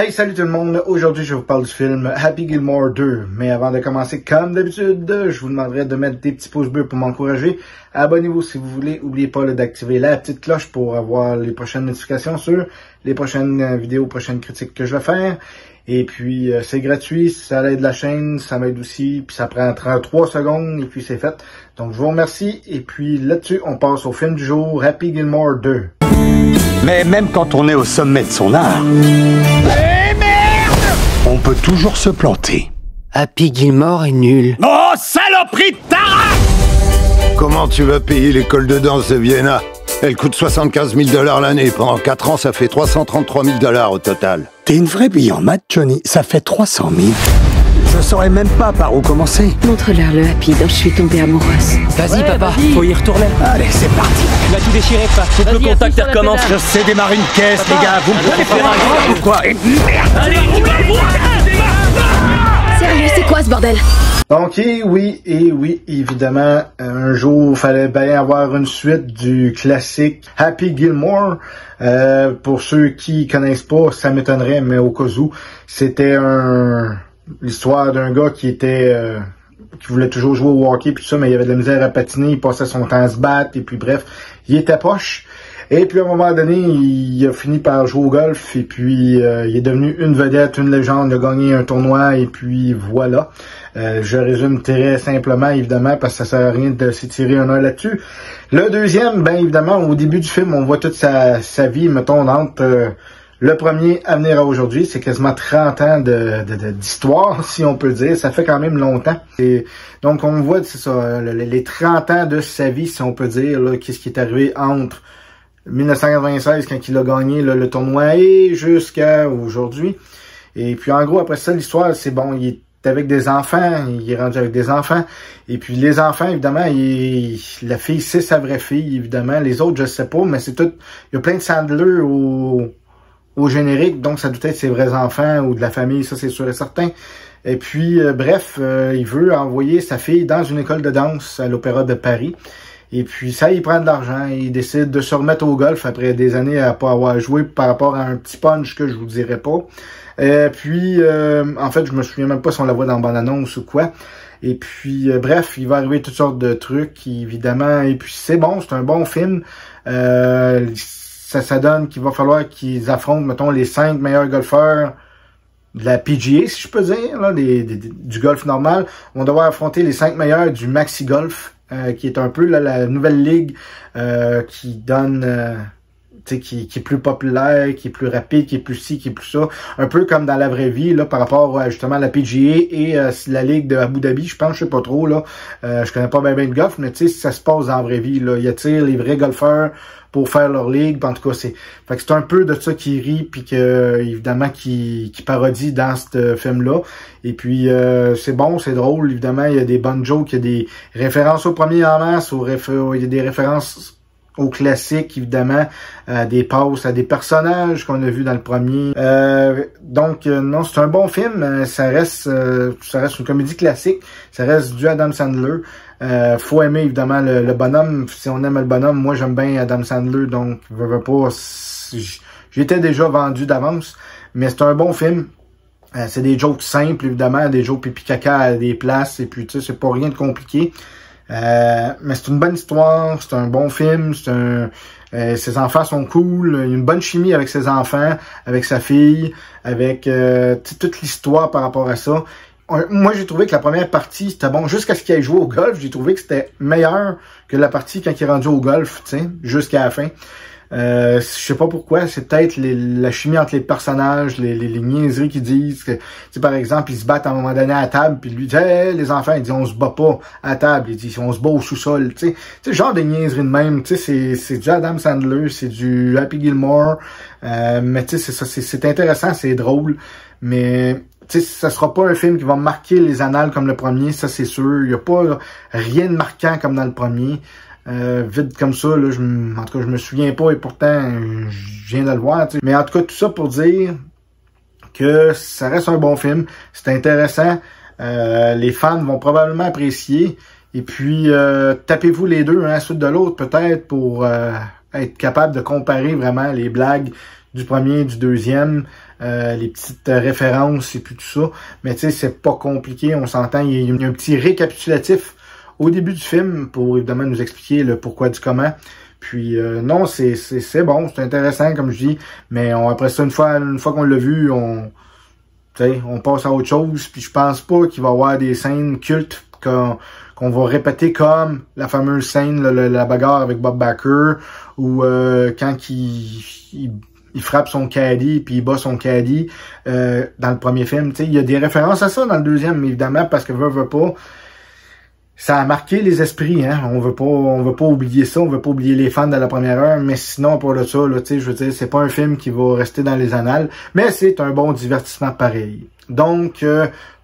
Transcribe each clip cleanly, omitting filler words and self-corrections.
Hey, salut tout le monde! Aujourd'hui, je vous parle du film Happy Gilmore 2. Mais avant de commencer, comme d'habitude, je vous demanderai de mettre des petits pouces bleus pour m'encourager. Abonnez-vous si vous voulez. N'oubliez pas d'activer la petite cloche pour avoir les prochaines notifications sur les prochaines vidéos, prochaines critiques que je vais faire. Et puis, c'est gratuit, ça aide la chaîne, ça m'aide aussi, puis ça prend 33 secondes, et puis c'est fait. Donc, je vous remercie. Et puis, là-dessus, on passe au film du jour, Happy Gilmore 2. Mais même quand on est au sommet de son art, on peut toujours se planter. Happy Gilmore est nul. Oh, saloperie de Tara! Comment tu vas payer l'école de danse de Vienna? Elle coûte 75 000 $ l'année. Pendant 4 ans, ça fait 333 000 $ au total. T'es une vraie bille en maths, Johnny. Ça fait 300 000. Je saurais même pas par où commencer. Montre-leur le Happy dont je suis tombée amoureuse. Vas-y, papa, faut y retourner. Allez, c'est parti. Tu vas tout déchirer, pas. Faut que le contact recommence. Je sais démarrer une caisse, les gars. Vous me prenez pour un grand ou quoi? Sérieux, c'est quoi ce bordel? Donc, oui, évidemment, un jour, il fallait bien avoir une suite du classique Happy Gilmore. Pour ceux qui connaissent pas, ça m'étonnerait, mais au cas où, c'était l'histoire d'un gars qui voulait toujours jouer au hockey puis tout ça, mais il avait de la misère à patiner, il passait son temps à se battre, et puis bref, il était poche. Et puis à un moment donné, il a fini par jouer au golf, et puis il est devenu une vedette, une légende, il a gagné un tournoi, et puis voilà. Je résume très simplement, évidemment, parce que ça sert à rien de s'étirer un heure là-dessus. Le deuxième, ben évidemment, au début du film, on voit toute sa vie, mettons, entre le premier à venir à aujourd'hui. C'est quasiment 30 ans d'histoire, si on peut dire. Ça fait quand même longtemps. Et donc, on voit, c'est ça, les 30 ans de sa vie, si on peut dire, qu'est-ce qui est arrivé entre 1996, quand il a gagné le tournoi, et jusqu'à aujourd'hui. Et puis, en gros, après ça, l'histoire, c'est bon, il est avec des enfants, il est rendu avec des enfants, et puis les enfants, évidemment, la fille, c'est sa vraie fille, évidemment, les autres, je sais pas, mais c'est tout, il y a plein de Sandler au générique, donc ça doit être ses vrais enfants, ou de la famille, ça c'est sûr et certain. Et puis, bref, il veut envoyer sa fille dans une école de danse à l'Opéra de Paris. Et puis ça, il prend de l'argent, il décide de se remettre au golf après des années à pas avoir joué par rapport à un petit punch que je vous dirai pas. Puis, en fait, je me souviens même pas si on la voit dans la bande-annonce ou quoi. Et puis, bref, il va arriver toutes sortes de trucs, évidemment. Et puis, c'est bon, c'est un bon film. Ça donne qu'il va falloir qu'ils affrontent, mettons, les 5 meilleurs golfeurs de la PGA, si je peux dire, là, du golf normal. On va devoir affronter les 5 meilleurs du Maxi Golf, qui est un peu là, la nouvelle ligue qui donne... qui est plus populaire, qui est plus rapide, qui est plus ci, qui est plus ça. Un peu comme dans la vraie vie, là, par rapport justement à la PGA et la Ligue de Abu Dhabi, je pense, je sais pas trop, là. Je connais pas bien de golf, mais tu sais, ça se passe en vraie vie, là. Il attire les vrais golfeurs pour faire leur ligue. En tout cas, c'est un peu de ça qui rit, puis que, évidemment, qui parodie dans ce film-là. Et puis, c'est bon, c'est drôle, évidemment, il y a des bonnes jokes, il y a des références au premier en masse, il y a des références au classique, évidemment, des passes à des personnages qu'on a vus dans le premier. Donc, non, c'est un bon film. Ça reste une comédie classique. Ça reste du Adam Sandler. Faut aimer, évidemment, le bonhomme. Si on aime le bonhomme, moi, j'aime bien Adam Sandler. Donc, je veux pas... J'étais déjà vendu d'avance. Mais c'est un bon film. C'est des jokes simples, évidemment. Des jokes pipi caca à des places. Et puis, tu sais, c'est pas rien de compliqué. Mais c'est une bonne histoire, c'est un bon film, ses enfants sont cool, il y a une bonne chimie avec ses enfants, avec sa fille, avec toute l'histoire par rapport à ça. Moi, j'ai trouvé que la première partie, c'était bon, jusqu'à ce qu'il ait joué au golf, j'ai trouvé que c'était meilleur que la partie quand il est rendu au golf, tu sais, jusqu'à la fin. Je sais pas pourquoi, c'est peut-être la chimie entre les personnages, les niaiseries qu'ils disent. Que, par exemple, ils se battent à un moment donné à la table, puis lui dit hey, les enfants, il dit on se bat pas à la table, il dit on se bat au sous-sol. Tu sais, genre de niaiseries de même, tu sais, c'est du Adam Sandler, c'est du Happy Gilmore, mais tu sais, c'est ça, c'est intéressant, c'est drôle, mais tu sais, ça sera pas un film qui va marquer les annales comme le premier, ça c'est sûr. Il y a pas rien de marquant comme dans le premier. Vite comme ça, là, en tout cas, je me souviens pas et pourtant, je viens de le voir, t'sais. Mais en tout cas, tout ça pour dire que ça reste un bon film. C'est intéressant. Les fans vont probablement apprécier. Et puis, tapez-vous les deux, un à la suite de l'autre, peut-être, pour être capable de comparer vraiment les blagues du premier, du deuxième, les petites références et puis tout ça. Mais tu sais, c'est pas compliqué, on s'entend. Il y a un petit récapitulatif au début du film pour évidemment nous expliquer le pourquoi du comment. Puis non, c'est bon, c'est intéressant comme je dis, mais après ça, une fois qu'on l'a vu, on passe à autre chose. Puis je pense pas qu'il va y avoir des scènes cultes qu'on va répéter comme la fameuse scène, la bagarre avec Bob Backer, ou quand il frappe son caddie puis il bat son caddie dans le premier film. Il y a des références à ça dans le deuxième, évidemment, parce que veut pas. Ça a marqué les esprits, hein. On veut pas oublier ça, on veut pas oublier les fans de la première heure, mais sinon, pour ça, là, je veux dire, c'est pas un film qui va rester dans les annales, mais c'est un bon divertissement pareil. Donc,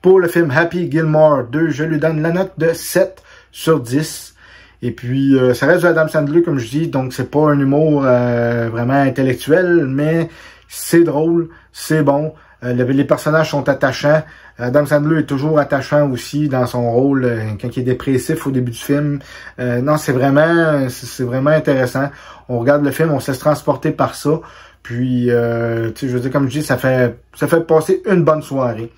pour le film Happy Gilmore 2, je lui donne la note de 7 sur 10. Et puis, ça reste de Adam Sandler, comme je dis, donc c'est pas un humour vraiment intellectuel, mais c'est drôle, c'est bon. Les personnages sont attachants. Adam Sandler est toujours attachant aussi dans son rôle quand il est dépressif au début du film. Non, c'est vraiment intéressant. On regarde le film, on se laisse transporter par ça. Puis, je veux dire, comme je dis, ça fait passer une bonne soirée.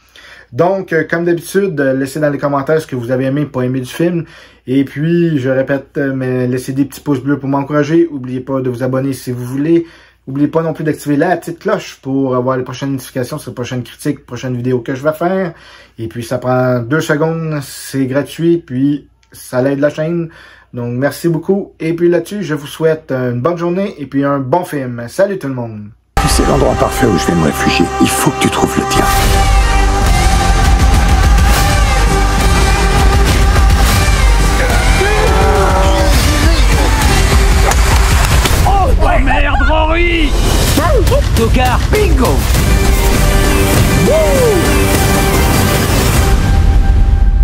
Donc, comme d'habitude, laissez dans les commentaires ce que vous avez aimé, pas aimé du film. Et puis, je répète, mais laissez des petits pouces bleus pour m'encourager. N'oubliez pas de vous abonner si vous voulez. N'oubliez pas non plus d'activer la petite cloche pour avoir les prochaines notifications sur les prochaines critiques, prochaines vidéos que je vais faire. Et puis, ça prend 2 secondes, c'est gratuit, puis ça l'aide la chaîne. Donc, merci beaucoup. Et puis là-dessus, je vous souhaite une bonne journée et puis un bon film. Salut tout le monde! C'est l'endroit parfait où je vais me réfugier. Il faut que tu trouves le tien. Tocard, bingo!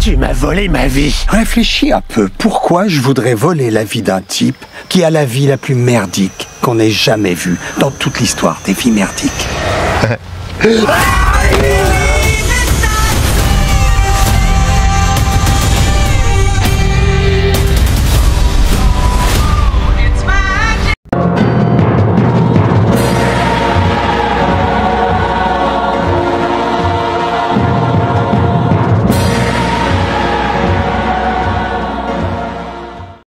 Tu m'as volé ma vie. Réfléchis un peu. Pourquoi je voudrais voler la vie d'un type qui a la vie la plus merdique qu'on ait jamais vue dans toute l'histoire des vies merdiques?